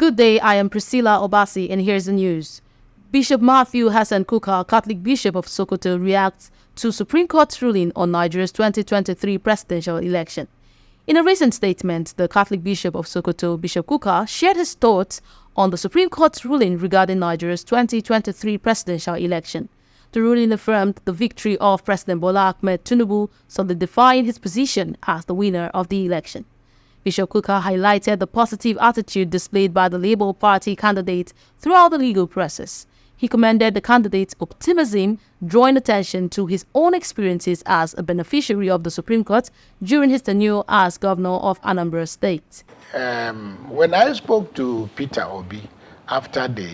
Good day, I am Priscilla Obasi, and here's the news. Bishop Matthew Hassan Kukah, Catholic Bishop of Sokoto, reacts to Supreme Court's ruling on Nigeria's 2023 presidential election. In a recent statement, the Catholic Bishop of Sokoto, Bishop Kukah, shared his thoughts on the Supreme Court's ruling regarding Nigeria's 2023 presidential election. The ruling affirmed the victory of President Bola Ahmed Tinubu, solidifying his position as the winner of the election. Bishop Kukah highlighted the positive attitude displayed by the Labour Party candidate throughout the legal process. He commended the candidate's optimism, drawing attention to his own experiences as a beneficiary of the Supreme Court during his tenure as governor of Anambra State. When I spoke to Peter Obi after the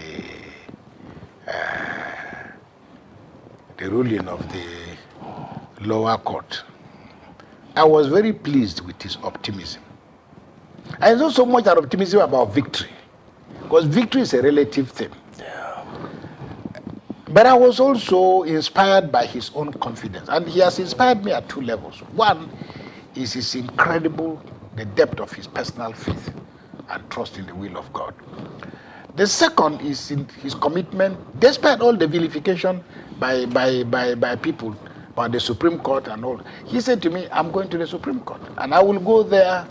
ruling of the lower court, I was very pleased with his optimism. And it's not so much an optimism about victory, because victory is a relative thing. Yeah. But I was also inspired by his own confidence. And he has inspired me at two levels. One is his the depth of his personal faith and trust in the will of God. The second is in his commitment, despite all the vilification by people about the Supreme Court and all. He said to me, I'm going to the Supreme Court, and I will go there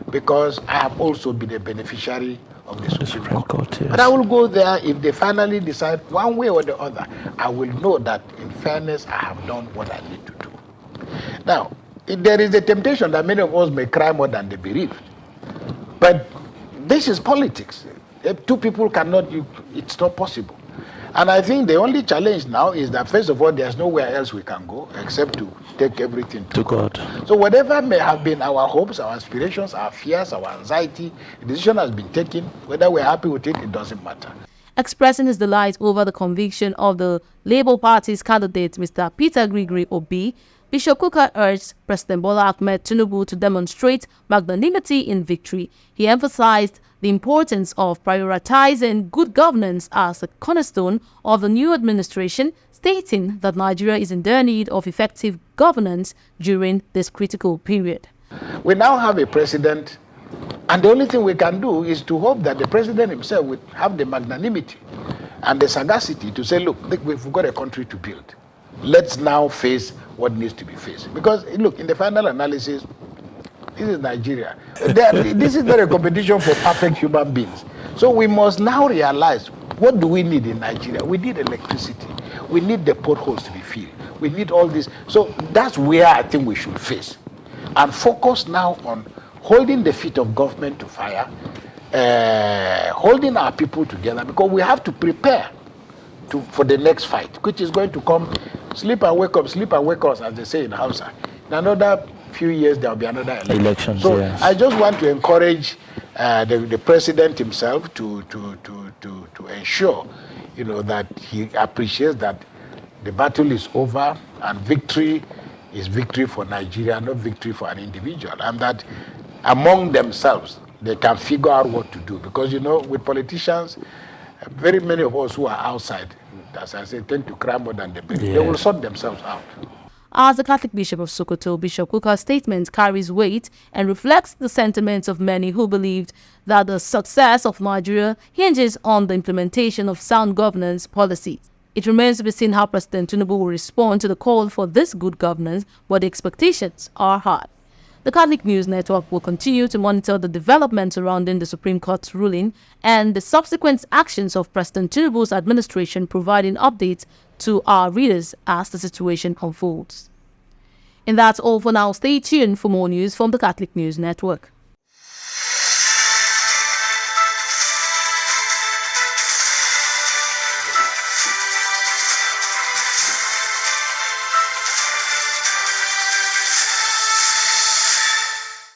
because I have also been a beneficiary of the Supreme Court. Yes. But I will go there if they finally decide one way or the other. I will know that in fairness, I have done what I need to do. Now, there is a temptation that many of us may cry more than they bereaved. But this is politics. If two people cannot, it's not possible. And I think the only challenge now is that, first of all, there's nowhere else we can go except to take everything to God. So whatever may have been our hopes, our aspirations, our fears, our anxiety, the decision has been taken. Whether we're happy with it, it doesn't matter. Expressing his delight over the conviction of the Labour Party's candidate, Mr. Peter Gregory Obi, Bishop Kukah urged President Bola Ahmed Tinubu to demonstrate magnanimity in victory. He emphasized the importance of prioritizing good governance as a cornerstone of the new administration, stating that Nigeria is in dire need of effective governance during this critical period. We now have a president, and the only thing we can do is to hope that the president himself will have the magnanimity and the sagacity to say, look, we've got a country to build. Let's now face what needs to be faced. Because, look, in the final analysis, this is Nigeria. This is not a competition for perfect human beings. So we must now realize, what do we need in Nigeria? We need electricity. We need the potholes to be filled. We need all this. So that's where I think we should face. And focus now on holding the feet of government to fire, holding our people together, because we have to prepare for the next fight, which is going to come. Sleep and wake up, as they say in Hausa. In another few years, there will be another election. So yes. I just want to encourage the president himself to ensure, that he appreciates that the battle is over and victory is victory for Nigeria, not victory for an individual, and that among themselves they can figure out what to do. Because with politicians, very many of us who are outside, as I say, tend to cry more than they believe. They will sort themselves out. As the Catholic Bishop of Sokoto, Bishop Kukah's statement carries weight and reflects the sentiments of many who believed that the success of Nigeria hinges on the implementation of sound governance policies. It remains to be seen how President Tinubu will respond to the call for this good governance, but the expectations are high. The Catholic News Network will continue to monitor the developments surrounding the Supreme Court's ruling and the subsequent actions of President Tinubu's administration, providing updates to our readers as the situation unfolds. And that's all for now. Stay tuned for more news from the Catholic News Network.